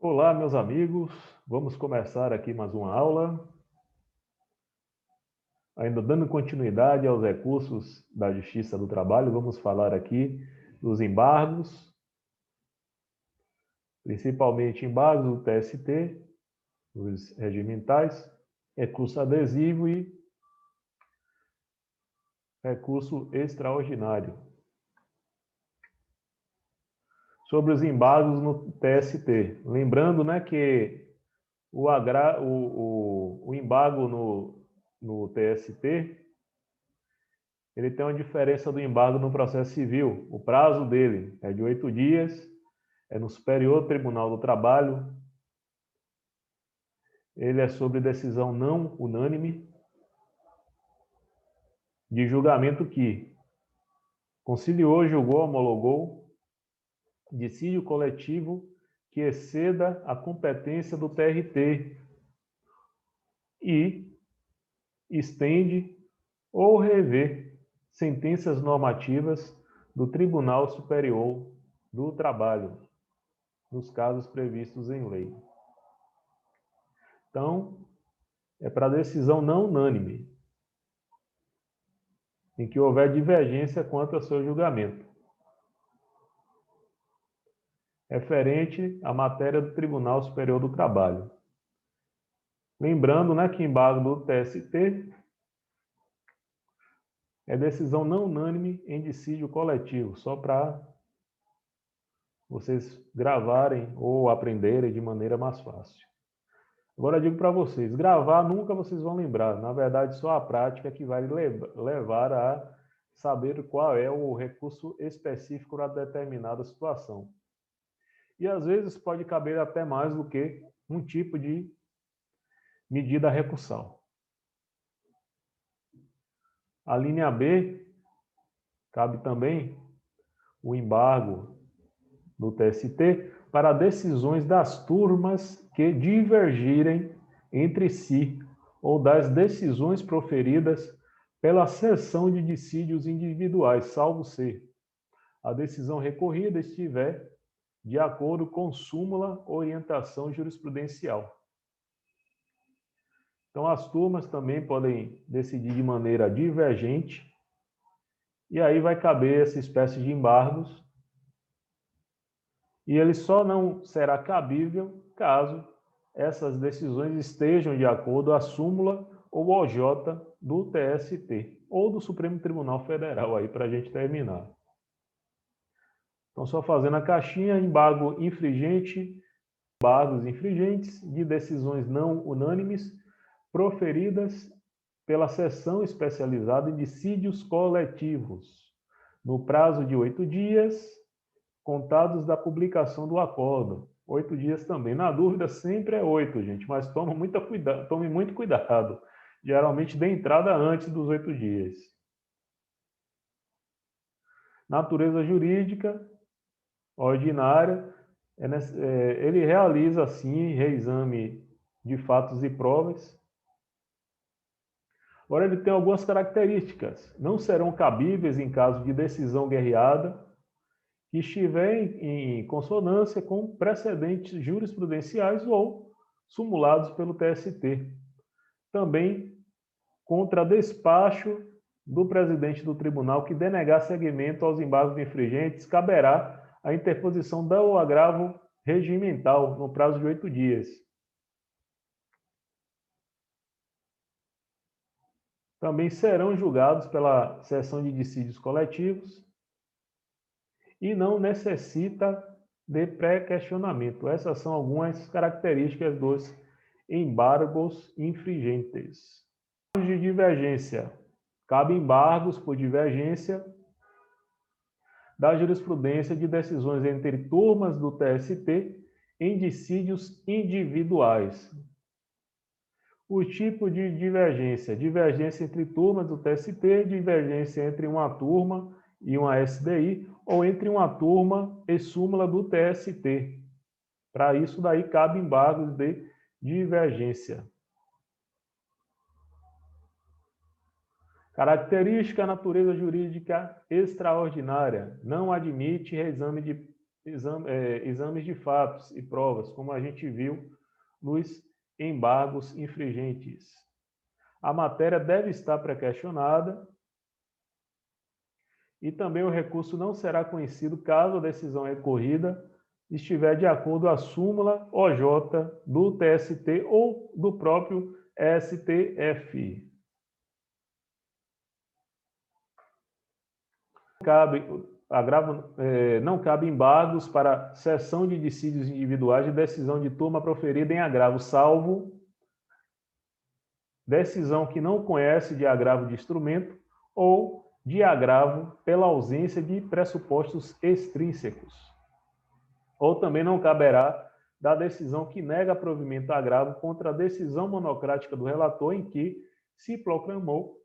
Olá, meus amigos. Vamos começar aqui mais uma aula. Ainda dando continuidade aos recursos da Justiça do Trabalho, vamos falar aqui dos embargos, principalmente embargos do TST, os regimentais, recurso adesivo e recurso extraordinário. Sobre os embargos no TST. Lembrando, né, que o embargo no TST, ele tem uma diferença do embargo no processo civil. O prazo dele é de 8 dias, é no Superior Tribunal do Trabalho, ele é sobre decisão não unânime, de julgamento que conciliou, julgou, homologou, dissídio coletivo que exceda a competência do TRT e estende ou revê sentenças normativas do Tribunal Superior do Trabalho, nos casos previstos em lei. Então, é para decisão não unânime, em que houver divergência quanto ao seu julgamento, referente à matéria do Tribunal Superior do Trabalho. Lembrando, né, que embargo do TST é decisão não unânime em dissídio coletivo, só para vocês gravarem ou aprenderem de maneira mais fácil. Agora eu digo para vocês, gravar nunca vocês vão lembrar, na verdade só a prática que vai levar a saber qual é o recurso específico para determinada situação. E às vezes pode caber até mais do que um tipo de medida recursal. A linha B, cabe também o embargo do TST para decisões das turmas que divergirem entre si ou das decisões proferidas pela seção de dissídios individuais, salvo se a decisão recorrida estiver de acordo com súmula orientação jurisprudencial. Então, as turmas também podem decidir de maneira divergente, e aí vai caber essa espécie de embargos, e ele só não será cabível caso essas decisões estejam de acordo com a súmula ou OJ do TST, ou do Supremo Tribunal Federal, aí para a gente terminar. Então, só fazendo a caixinha, embargo infringente, embargos infringentes de decisões não unânimes proferidas pela seção especializada em dissídios coletivos, no prazo de 8 dias, contados da publicação do acordo. 8 dias também. Na dúvida, sempre é 8, gente, mas tome muito cuidado. Geralmente dê entrada antes dos 8 dias. Natureza jurídica ordinária, ele realiza, assim, reexame de fatos e provas. Agora, ele tem algumas características. Não serão cabíveis em caso de decisão guerreada que estiver em consonância com precedentes jurisprudenciais ou sumulados pelo TST. Também contra despacho do presidente do tribunal que denegar seguimento aos embargos infringentes, caberá a interposição do agravo regimental no prazo de 8 dias. Também serão julgados pela seção de dissídios coletivos e não necessita de pré-questionamento. Essas são algumas características dos embargos infringentes. De divergência. Cabe embargos por divergência da jurisprudência de decisões entre turmas do TST em dissídios individuais. O tipo de divergência: divergência entre turmas do TST, divergência entre uma turma e uma SDI, ou entre uma turma e súmula do TST. Para isso daí cabe embargos de divergência. Característica: natureza jurídica extraordinária. Não admite reexame de exames de fatos e provas, como a gente viu nos embargos infringentes. A matéria deve estar pré-questionada e também o recurso não será conhecido caso a decisão recorrida estiver de acordo com a súmula OJ do TST ou do próprio STF. Não cabe embargos para cessão de dissídios individuais de decisão de turma proferida em agravo, salvo decisão que não conhece de agravo de instrumento ou de agravo pela ausência de pressupostos extrínsecos. Ou também não caberá da decisão que nega provimento a agravo contra a decisão monocrática do relator em que se proclamou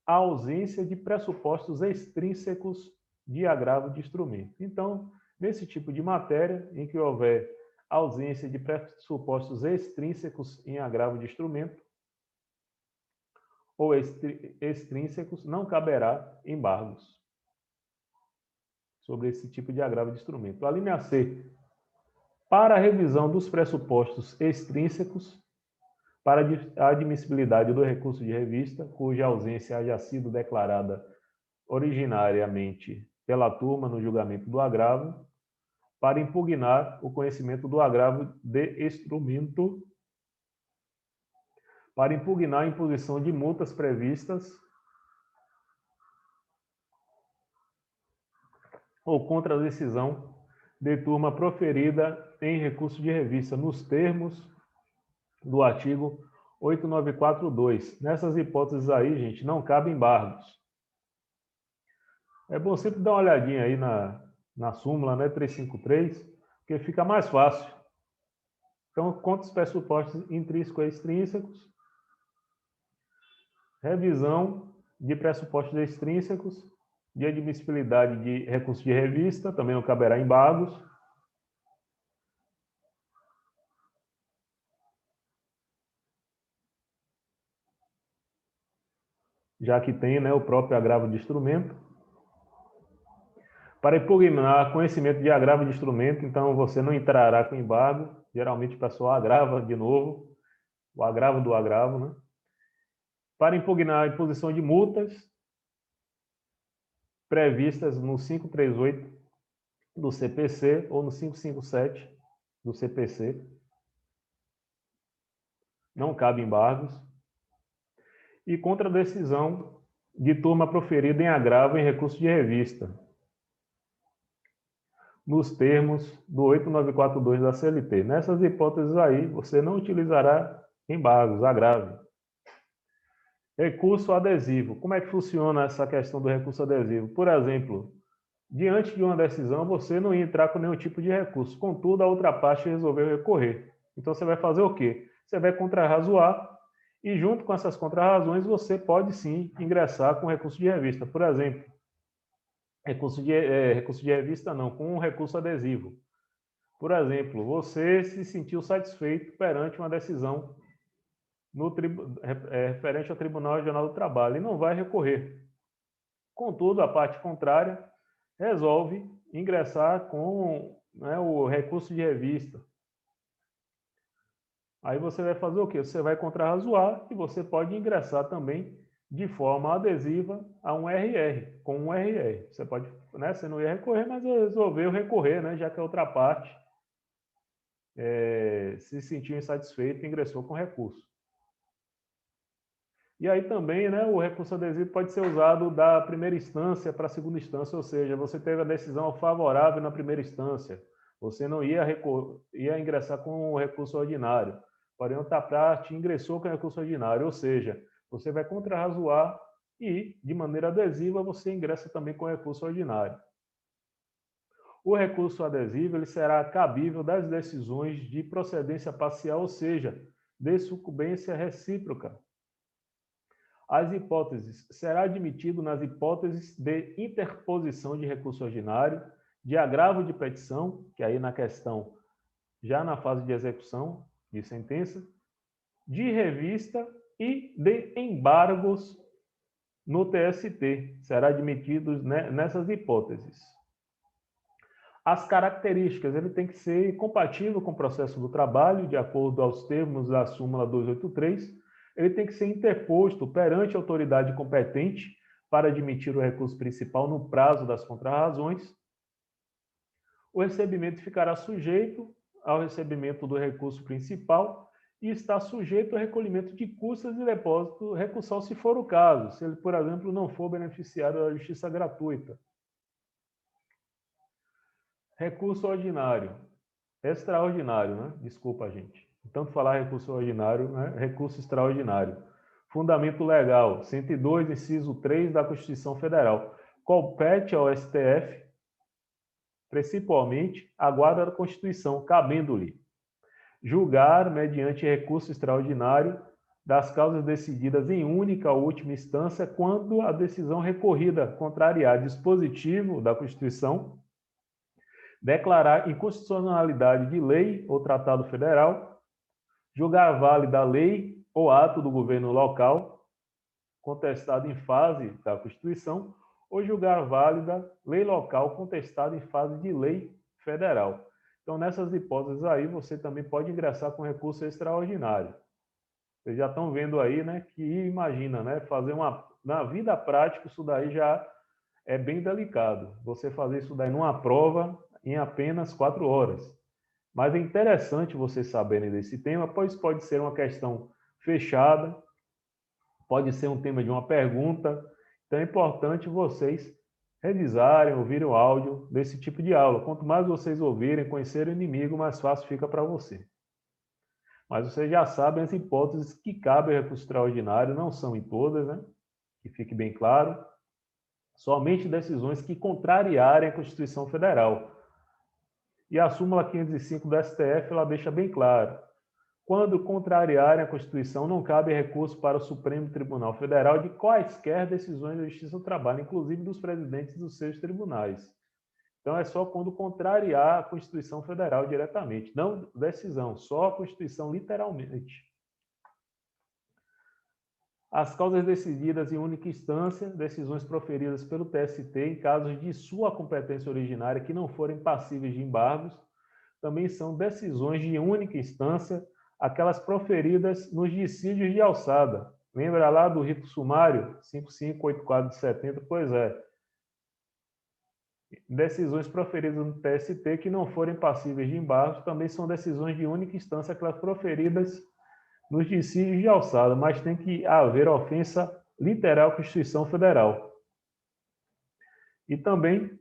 a ausência de pressupostos extrínsecos de agravo de instrumento. Então, nesse tipo de matéria, em que houver ausência de pressupostos extrínsecos em agravo de instrumento ou extrínsecos, não caberá embargos sobre esse tipo de agravo de instrumento. A linha C. Para a revisão dos pressupostos extrínsecos, para a admissibilidade do recurso de revista, cuja ausência haja sido declarada originariamente pela turma no julgamento do agravo, para impugnar o conhecimento do agravo de instrumento, para impugnar a imposição de multas previstas ou contra a decisão de turma proferida em recurso de revista nos termos do artigo 8942. Nessas hipóteses aí, gente, não cabe embargos. É bom sempre dar uma olhadinha aí na súmula, né, 353, porque fica mais fácil. Então, contra os pressupostos intrínsecos e extrínsecos, revisão de pressupostos extrínsecos, de admissibilidade de recurso de revista, também não caberá embargos. Já que tem, né, o próprio agravo de instrumento. Para impugnar conhecimento de agravo de instrumento, então você não entrará com embargo. Geralmente o pessoal agrava de novo, o agravo do agravo, né? Para impugnar a imposição de multas previstas no 538 do CPC ou no 557 do CPC. Não cabe embargos. E contra a decisão de turma proferida em agravo em recurso de revista, nos termos do 8942 da CLT. Nessas hipóteses aí, você não utilizará embargos, agravo. Recurso adesivo. Como é que funciona essa questão do recurso adesivo? Por exemplo, diante de uma decisão, você não ia entrar com nenhum tipo de recurso. Contudo, a outra parte resolveu recorrer. Então, você vai fazer o quê? Você vai contrarrazoar e, junto com essas contrarrazões, você pode, sim, ingressar com recurso de revista. Por exemplo, recurso de revista não, com um recurso adesivo. Por exemplo, você se sentiu satisfeito perante uma decisão referente ao Tribunal Regional do Trabalho e não vai recorrer. Contudo, a parte contrária resolve ingressar com, né, o recurso de revista. Aí você vai fazer o quê? Você vai contrarrazoar e você pode ingressar também de forma adesiva a um RR, com um RR. Você pode, né, você não ia recorrer, mas resolveu recorrer, né, já que a outra parte se sentiu insatisfeito e ingressou com recurso. E aí também, né, o recurso adesivo pode ser usado da primeira instância para a segunda instância, ou seja, você teve a decisão favorável na primeira instância, você não ia ingressar com o recurso ordinário, porém outra parte ingressou com o recurso ordinário, ou seja, você vai contrarrazoar e, de maneira adesiva, você ingressa também com o recurso ordinário. O recurso adesivo ele será cabível das decisões de procedência parcial, ou seja, de sucumbência recíproca. As hipóteses. Será admitido nas hipóteses de interposição de recurso ordinário, de agravo de petição, que aí na questão, já na fase de execução de sentença, de revista e de embargos no TST. Será admitido nessas hipóteses. As características, ele tem que ser compatível com o processo do trabalho, de acordo aos termos da súmula 283, ele tem que ser interposto perante a autoridade competente para admitir o recurso principal no prazo das contrarrazões. O recebimento ficará sujeito ao recebimento do recurso principal e está sujeito ao recolhimento de custas de depósito recursal, se for o caso, se ele, por exemplo, não for beneficiário da justiça gratuita. Recurso ordinário. Extraordinário, né? Desculpa, gente. Tanto falar recurso ordinário, né? Recurso extraordinário. Fundamento legal, 102, inciso 3 da Constituição Federal. Compete ao STF, principalmente, a guarda da Constituição, cabendo-lhe julgar, mediante recurso extraordinário, das causas decididas em única ou última instância, quando a decisão recorrida contrariar dispositivo da Constituição, declarar inconstitucionalidade de lei ou tratado federal, julgar válida a lei ou ato do governo local, contestado em fase da Constituição, ou julgar válida lei local contestada em fase de lei federal. Então, nessas hipóteses aí, você também pode ingressar com recurso extraordinário. Vocês já estão vendo aí, né, que imagina, né, fazer na vida prática, isso daí já é bem delicado. Você fazer isso daí numa prova em apenas 4 horas. Mas é interessante vocês saberem desse tema, pois pode ser uma questão fechada, pode ser um tema de uma pergunta. Então é importante vocês revisarem, ouvirem o áudio desse tipo de aula. Quanto mais vocês ouvirem, conhecer o inimigo, mais fácil fica para você. Mas vocês já sabem as hipóteses que cabem ao recurso extraordinário, não são em todas, né? Que fique bem claro. Somente decisões que contrariarem a Constituição Federal. E a súmula 505 do STF, ela deixa bem claro. Quando contrariarem a Constituição, não cabe recurso para o Supremo Tribunal Federal de quaisquer decisões da Justiça do Trabalho, inclusive dos presidentes dos seus tribunais. Então, é só quando contrariar a Constituição Federal diretamente, não decisão, só a Constituição literalmente. As causas decididas em única instância, decisões proferidas pelo TST em casos de sua competência originária que não forem passíveis de embargos, também são decisões de única instância, aquelas proferidas nos dissídios de alçada. Lembra lá do rito sumário 5584 de 70? Pois é. Decisões proferidas no TST que não forem passíveis de embargos também são decisões de única instância, aquelas proferidas nos dissídios de alçada, mas tem que haver ofensa literal à Constituição Federal. E também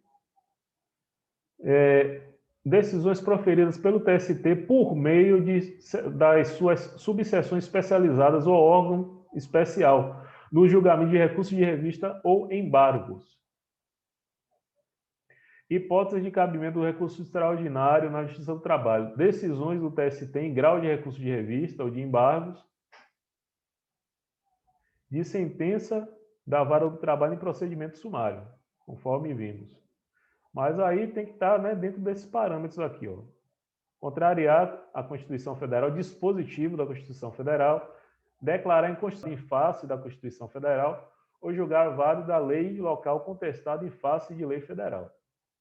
decisões proferidas pelo TST por meio das suas subseções especializadas ou órgão especial, no julgamento de recursos de revista ou embargos. Hipótese de cabimento do recurso extraordinário na Justiça do Trabalho. Decisões do TST em grau de recurso de revista ou de embargos, de sentença da Vara do Trabalho em procedimento sumário, conforme vimos. Mas aí tem que estar, né, dentro desses parâmetros aqui, ó. Contrariar a Constituição Federal, dispositivo da Constituição Federal, declarar inconstitucional em face da Constituição Federal ou julgar válida a lei local contestada em face de lei federal.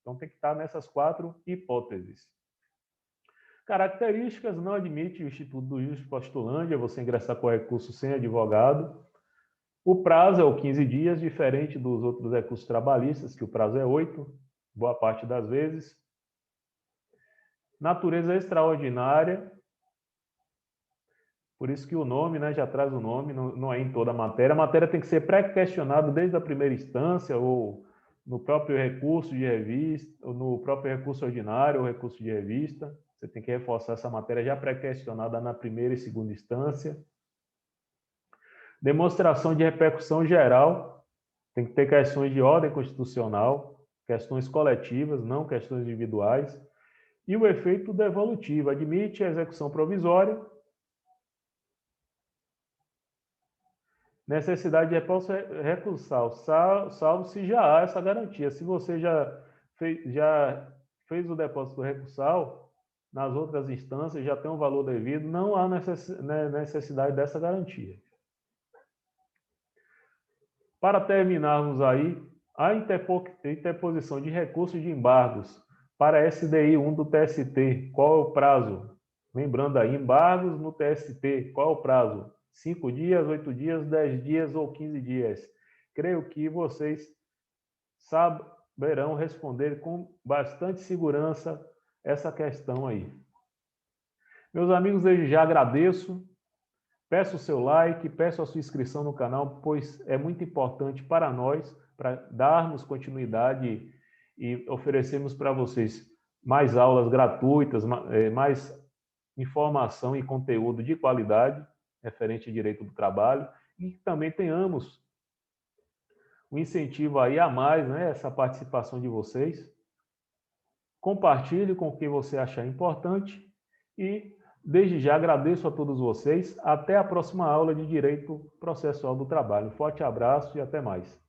Então tem que estar nessas 4 hipóteses. Características: não admite o Instituto do Jus Postulândia, você ingressar com recurso sem advogado. O prazo é o 15 dias, diferente dos outros recursos trabalhistas, que o prazo é 8, boa parte das vezes. Natureza extraordinária, por isso que o nome, né, já traz o nome, não é em toda a matéria. A matéria tem que ser pré-questionada desde a primeira instância, ou no próprio recurso de revista, ou no próprio recurso ordinário ou recurso de revista. Você tem que reforçar essa matéria já pré-questionada na primeira e segunda instância. Demonstração de repercussão geral, tem que ter questões de ordem constitucional, questões coletivas, não questões individuais. E o efeito devolutivo, admite a execução provisória, necessidade de recursal, salvo se já há essa garantia. Se você já fez o depósito recursal, nas outras instâncias já tem um valor devido, não há necessidade dessa garantia. Para terminarmos aí, a interposição de recursos de embargos Para a SDI 1 do TST, qual é o prazo? Lembrando aí, embargos no TST, qual é o prazo? 5 dias, 8 dias, 10 dias ou 15 dias? Creio que vocês saberão responder com bastante segurança essa questão aí. Meus amigos, desde já agradeço. Peço o seu like, peço a sua inscrição no canal, pois é muito importante para nós, para darmos continuidade e oferecermos para vocês mais aulas gratuitas, mais informação e conteúdo de qualidade referente ao direito do trabalho e que também tenhamos um incentivo aí a mais, né, essa participação de vocês. Compartilhe com o que você achar importante e, desde já, agradeço a todos vocês. Até a próxima aula de Direito Processual do Trabalho. Um forte abraço e até mais.